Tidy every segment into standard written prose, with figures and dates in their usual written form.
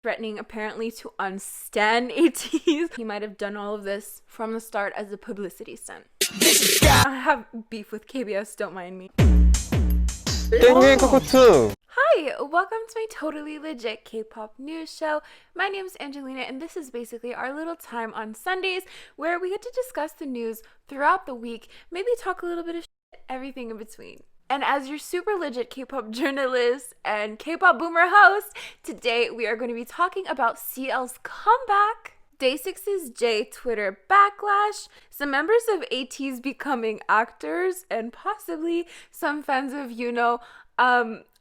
threatening apparently to unstan Ateez. He might have done all of this from the start as a publicity stunt. I have beef with KBS, don't mind me. Hi, welcome to my totally legit K-pop news show. My name is Angelina, and this is basically our little time on Sundays where we get to discuss the news throughout the week, maybe talk a little bit of shit, everything in between. And as your super legit K-pop journalist and K-pop boomer host, today we are going to be talking about CL's comeback, Day6 Jae Twitter backlash, some members of Ateez becoming actors, and possibly some fans of Yunho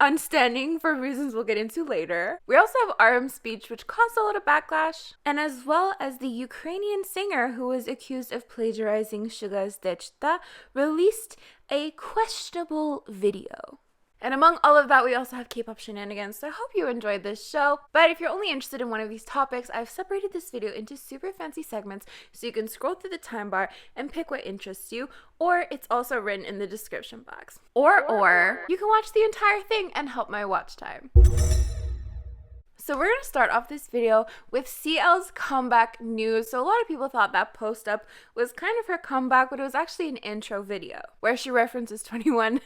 unstanding for reasons we'll get into later. We also have RM's speech, which caused a lot of backlash, and as well as the Ukrainian singer who was accused of plagiarizing Suga's Day6 released a questionable video. And among all of that, we also have Kpop Shenanigans, so I hope you enjoyed this show. But if you're only interested in one of these topics, I've separated this video into super fancy segments so you can scroll through the time bar and pick what interests you, or it's also written in the description box. Or you can watch the entire thing and help my watch time. So we're going to start off this video with CL's comeback news. So a lot of people thought that post up was kind of her comeback, but it was actually an intro video where she references 21.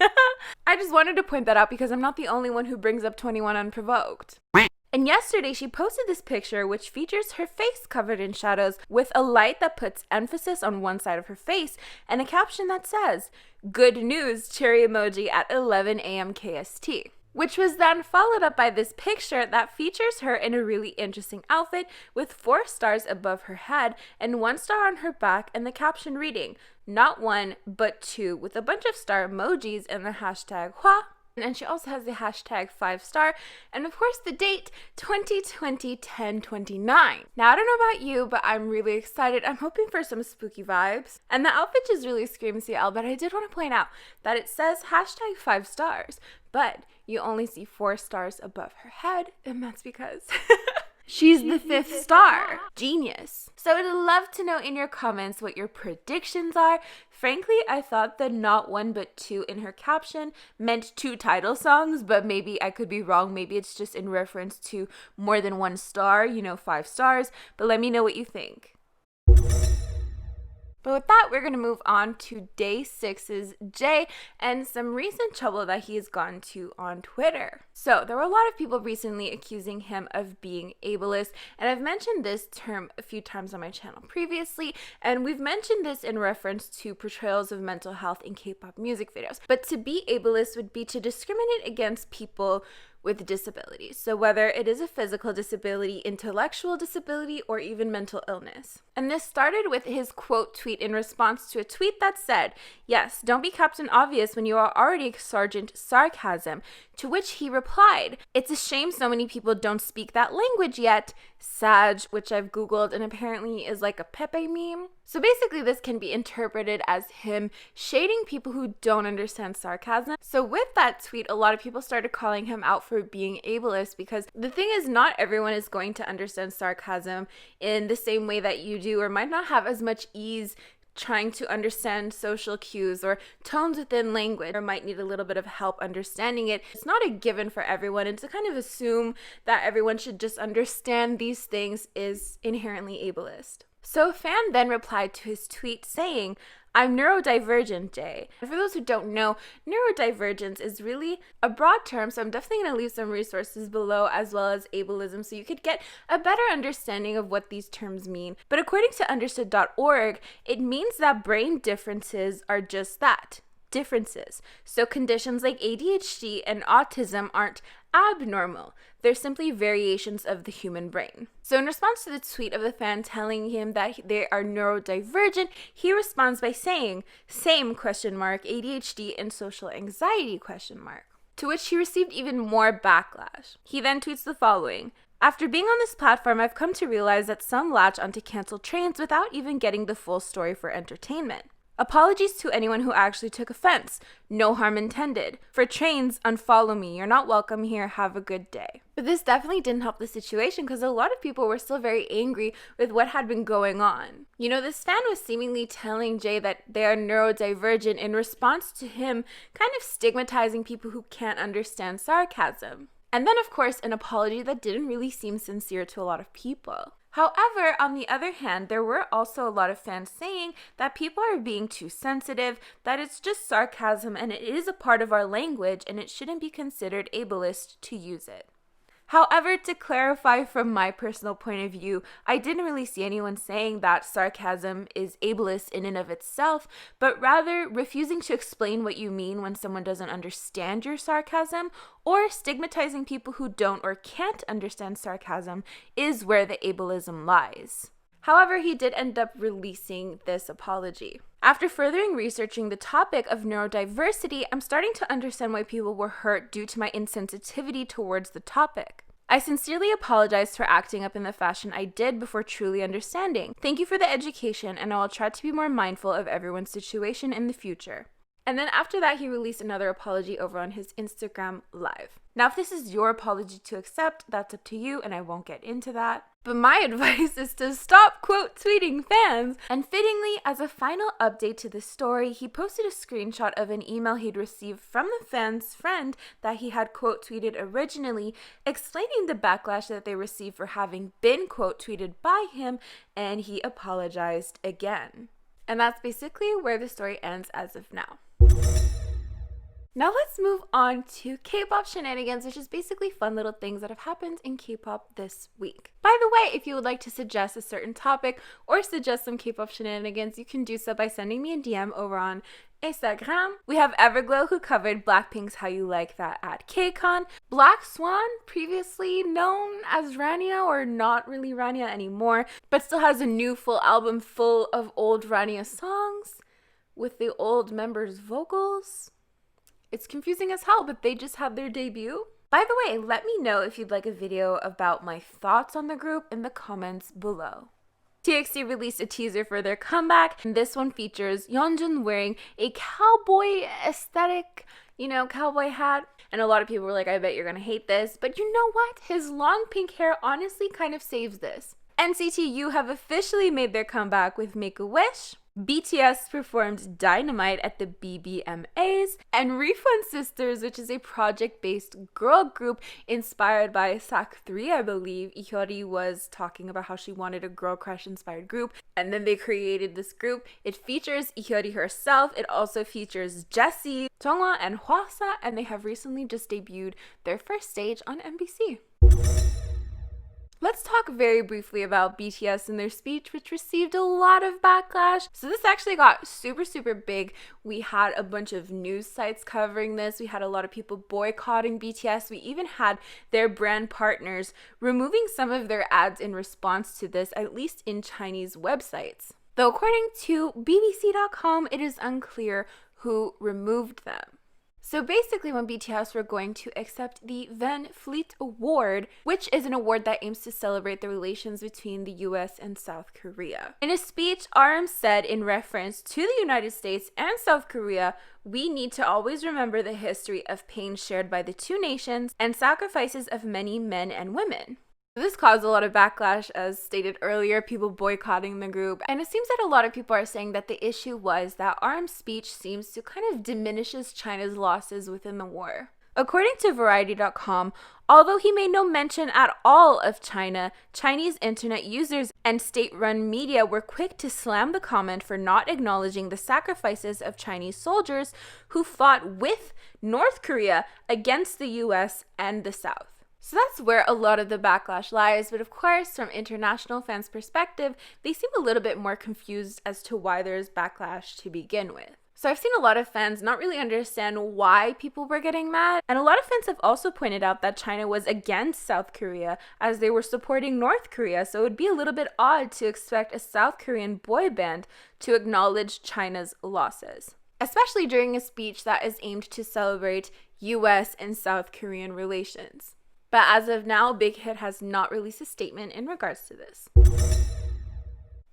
I just wanted to point that out because I'm not the only one who brings up 21 unprovoked. And yesterday she posted this picture which features her face covered in shadows with a light that puts emphasis on one side of her face and a caption that says, "Good news, cherry emoji at 11 a.m. KST." Which was then followed up by this picture that features her in a really interesting outfit with 4 stars above her head and 1 star on her back, and the caption reading, "Not 1, but 2, with a bunch of star emojis and the hashtag Hwa. And she also has the hashtag 5-star, and of course the date 2020-10-29. Now I don't know about you, but I'm really excited. I'm hoping for some spooky vibes. And the outfit just really screams CL, but I did want to point out that it says hashtag 5 stars, but you only see 4 stars above her head, and that's because she's the 5th star. Genius. So I'd love to know in your comments what your predictions are. Frankly, I thought the "not 1 but 2" in her caption meant 2 title songs, but maybe I could be wrong. Maybe it's just in reference to more than 1 star, 5 stars. But let me know what you think. But with that, we're going to move on to Day6's Jae and some recent trouble that he's gone to on Twitter. So there were a lot of people recently accusing him of being ableist, and I've mentioned this term a few times on my channel previously, and we've mentioned this in reference to portrayals of mental health in K-pop music videos. But to be ableist would be to discriminate against people with disabilities. So whether it is a physical disability, intellectual disability, or even mental illness. And this started with his quote tweet in response to a tweet that said, "Yes, don't be Captain Obvious when you are already Sergeant Sarcasm," to which he replied, "It's a shame so many people don't speak that language yet. Sag," which I've googled and apparently is like a Pepe meme. So basically this can be interpreted as him shading people who don't understand sarcasm. So with that tweet, a lot of people started calling him out for being ableist, because the thing is, not everyone is going to understand sarcasm in the same way that you do, or might not have as much ease trying to understand social cues or tones within language, or might need a little bit of help understanding it. It's not a given for everyone, and to kind of assume that everyone should just understand these things is inherently ableist. So a fan then replied to his tweet saying, "I'm neurodivergent, Jae." And for those who don't know, neurodivergence is really a broad term, so I'm definitely going to leave some resources below, as well as ableism, so you could get a better understanding of what these terms mean. But according to understood.org, it means that brain differences are just that, differences. So conditions like ADHD and autism aren't abnormal. They're simply variations of the human brain. So in response to the tweet of the fan telling him that they are neurodivergent, he responds by saying, "Same ? ADHD and social anxiety ? To which he received even more backlash. He then tweets the following, "After being on this platform, I've come to realize that some latch onto canceled trains without even getting the full story for entertainment. Apologies to anyone who actually took offense. No harm intended. For trains, unfollow me. You're not welcome here. Have a good day." But this definitely didn't help the situation, because a lot of people were still very angry with what had been going on. This fan was seemingly telling Jae that they are neurodivergent in response to him kind of stigmatizing people who can't understand sarcasm. And then, of course, an apology that didn't really seem sincere to a lot of people. However, on the other hand, there were also a lot of fans saying that people are being too sensitive, that it's just sarcasm and it is a part of our language and it shouldn't be considered ableist to use it. However, to clarify from my personal point of view, I didn't really see anyone saying that sarcasm is ableist in and of itself, but rather refusing to explain what you mean when someone doesn't understand your sarcasm, or stigmatizing people who don't or can't understand sarcasm is where the ableism lies. However, he did end up releasing this apology. After furthering researching the topic of neurodiversity, I'm starting to understand why people were hurt due to my insensitivity towards the topic. I sincerely apologize for acting up in the fashion I did before truly understanding. Thank you for the education, and I will try to be more mindful of everyone's situation in the future. And then after that, he released another apology over on his Instagram Live. Now, if this is your apology to accept, that's up to you, and I won't get into that. But my advice is to stop quote tweeting fans. And fittingly, as a final update to the story, he posted a screenshot of an email he'd received from the fan's friend that he had quote tweeted originally, explaining the backlash that they received for having been quote tweeted by him, and he apologized again. And that's basically where the story ends as of now. Now let's move on to Kpop Shenanigans, which is basically fun little things that have happened in K-pop this week. By the way, if you would like to suggest a certain topic or suggest some Kpop shenanigans, you can do so by sending me a DM over on Instagram. We have Everglow, who covered Blackpink's How You Like That at KCON. Black Swan, previously known as Rania, or not really Rania anymore, but still has a new full album full of old Rania songs with the old members' vocals. It's confusing as hell, but they just had their debut. By the way, let me know if you'd like a video about my thoughts on the group in the comments below. TXT released a teaser for their comeback, and this one features Yeonjun wearing a cowboy aesthetic, cowboy hat. And a lot of people were like, I bet you're gonna hate this. But you know what? His long pink hair honestly kind of saves this. NCT U have officially made their comeback with Make-A-Wish. BTS performed Dynamite at the BBMAs, and Refund Sisters, which is a project-based girl group inspired by SAK3, I believe. Ihyori was talking about how she wanted a girl crush-inspired group, and then they created this group. It features Ihyori herself. It also features Jessie, Jongwon, and Hwasa, and they have recently just debuted their first stage on MBC. Let's talk very briefly about BTS and their speech, which received a lot of backlash. So this actually got super big. We had a bunch of news sites covering this. We had a lot of people boycotting BTS. We even had their brand partners removing some of their ads in response to this, at least in Chinese websites. Though according to BBC.com, it is unclear who removed them. So basically, when BTS were going to accept the Van Fleet Award, which is an award that aims to celebrate the relations between the US and South Korea. In a speech, RM said in reference to the United States and South Korea, we need to always remember the history of pain shared by the two nations and sacrifices of many men and women. This caused a lot of backlash, as stated earlier, people boycotting the group. And it seems that a lot of people are saying that the issue was that RM's speech seems to kind of diminishes China's losses within the war. According to Variety.com, although he made no mention at all of China, Chinese internet users and state-run media were quick to slam the comment for not acknowledging the sacrifices of Chinese soldiers who fought with North Korea against the US and the South. So that's where a lot of the backlash lies, but of course, from international fans' perspective, they seem a little bit more confused as to why there's backlash to begin with. So I've seen a lot of fans not really understand why people were getting mad, and a lot of fans have also pointed out that China was against South Korea as they were supporting North Korea, so it would be a little bit odd to expect a South Korean boy band to acknowledge China's losses, especially during a speech that is aimed to celebrate US and South Korean relations. But as of now, Big Hit has not released a statement in regards to this.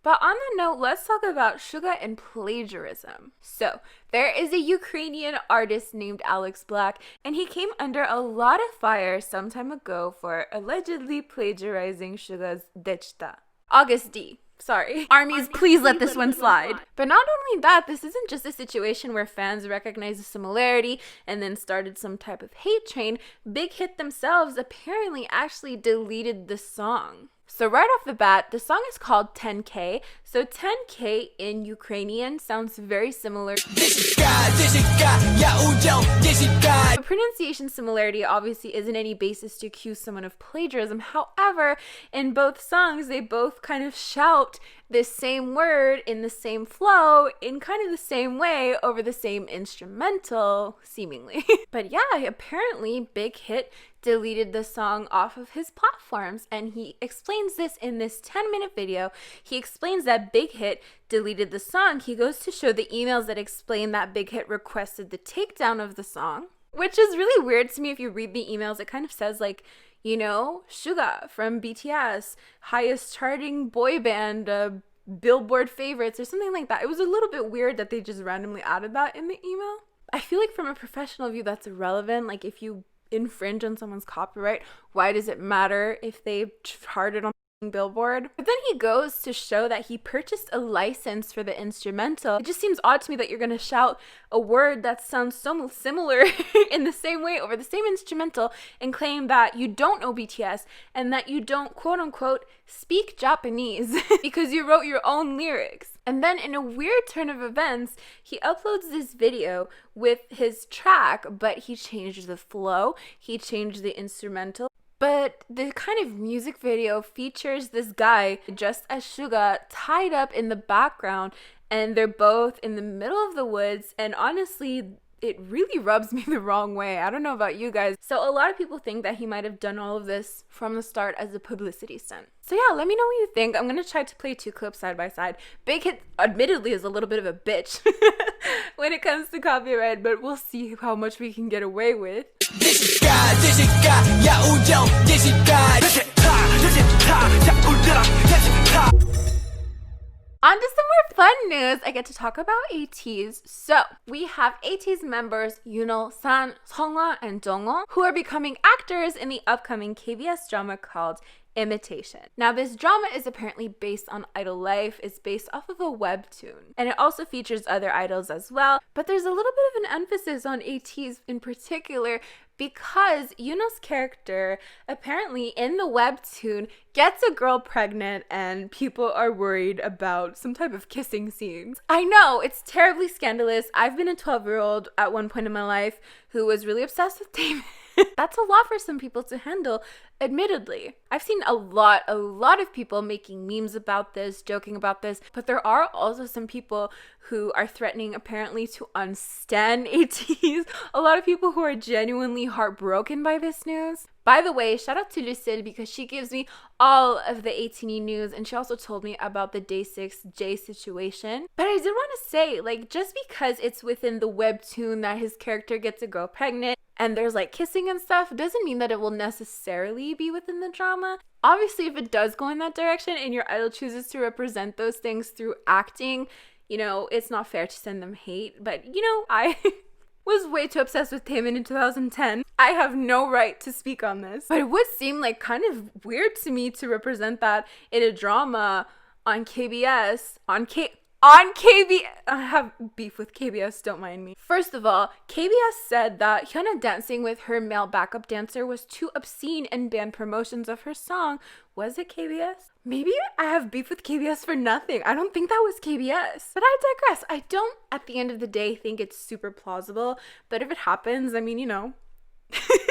But on that note, let's talk about Suga and plagiarism. So, there is a Ukrainian artist named Alex Black, and he came under a lot of fire some time ago for allegedly plagiarizing Suga's Dechta. August D. Sorry. Armies, please let this one slide. But not only that, this isn't just a situation where fans recognized the similarity and then started some type of hate train. Big Hit themselves apparently actually deleted the song. So right off the bat, the song is called 10K. So 10K in Ukrainian sounds very similar. The pronunciation similarity obviously isn't any basis to accuse someone of plagiarism. However, in both songs, they both kind of shout the same word in the same flow in kind of the same way over the same instrumental, seemingly. But yeah, apparently Big Hit deleted the song off of his platforms, and he explains this in this 10-minute video. He explains that Big Hit deleted the song. He goes to show the emails that explain that Big Hit requested the takedown of the song, which is really weird to me. If you read the emails, it kind of says like, you know, Suga from BTS, highest charting boy band, Billboard favorites or something like that. It was a little bit weird that they just randomly added that in the email. I feel like from a professional view, that's irrelevant. Like if you infringe on someone's copyright, why does it matter if they charted on Billboard? But then he goes to show that he purchased a license for the instrumental. It just seems odd to me that you're gonna shout a word that sounds so similar in the same way over the same instrumental and claim that you don't know BTS and that you don't quote unquote speak Japanese because you wrote your own lyrics. And then in a weird turn of events, he uploads this video with his track, but he changed the flow, he changed the instrumental. But the kind of music video features this guy just as Suga tied up in the background, and they're both in the middle of the woods, and honestly, it really rubs me the wrong way. I don't know about you guys. So a lot of people think that he might have done all of this from the start as a publicity stunt. So yeah, let me know what you think. I'm gonna try to play two clips side by side. Big Hit admittedly is a little bit of a bitch when it comes to copyright, but we'll see how much we can get away with. On to some more fun news. I get to talk about Ateez. So we have Ateez members Yunho, San, Seonghwa, and Jongho, who are becoming actors in the upcoming KBS drama called Imitation. Now this drama is apparently based on idol life. It's based off of a webtoon, and it also features other idols as well, but there's a little bit of an emphasis on Ateez in particular because Yunho's character apparently in the webtoon gets a girl pregnant and people are worried about some type of kissing scenes. I know, it's terribly scandalous. I've been a 12-year-old at one point in my life who was really obsessed with David. That's a lot for some people to handle, admittedly. I've seen a lot of people making memes about this, joking about this, but there are also some people who are threatening apparently to unstan Ateez. A lot of people who are genuinely heartbroken by this news. By the way, shout out to Lucille because she gives me all of the 18E news, and she also told me about the Day6 Jae situation. But I did want to say, like, just because it's within the webtoon that his character gets a girl pregnant and there's like kissing and stuff, doesn't mean that it will necessarily be within the drama. Obviously, if it does go in that direction and your idol chooses to represent those things through acting, you know, it's not fair to send them hate. But, you know, I was way too obsessed with Taemin in 2010. I have no right to speak on this. But it would seem like kind of weird to me to represent that in a drama on KBS, on KBS. I have beef with KBS, don't mind me. First of all, KBS said that Hyuna dancing with her male backup dancer was too obscene and banned promotions of her song. Was it KBS? Maybe I have beef with KBS for nothing. I don't think that was KBS. But I digress. I don't, at the end of the day, think it's super plausible. But if it happens, I mean, you know,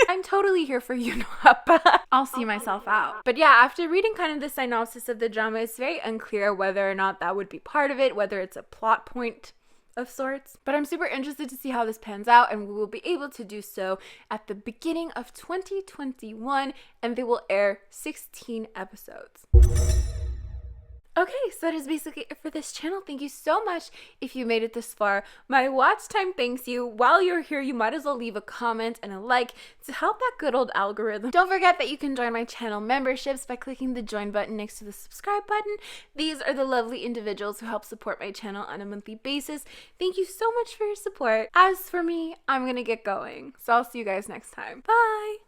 I'm totally here for you, Nohapa. I'll see myself out. But yeah, after reading kind of the synopsis of the drama, it's very unclear whether or not that would be part of it, whether it's a plot point of sorts. But I'm super interested to see how this pans out, and we will be able to do so at the beginning of 2021, and they will air 16 episodes. Okay, so that is basically it for this channel. Thank you so much if you made it this far. My watch time thanks you. While you're here, you might as well leave a comment and a like to help that good old algorithm. Don't forget that you can join my channel memberships by clicking the join button next to the subscribe button. These are the lovely individuals who help support my channel on a monthly basis. Thank you so much for your support. As for me, I'm gonna get going. So I'll see you guys next time. Bye!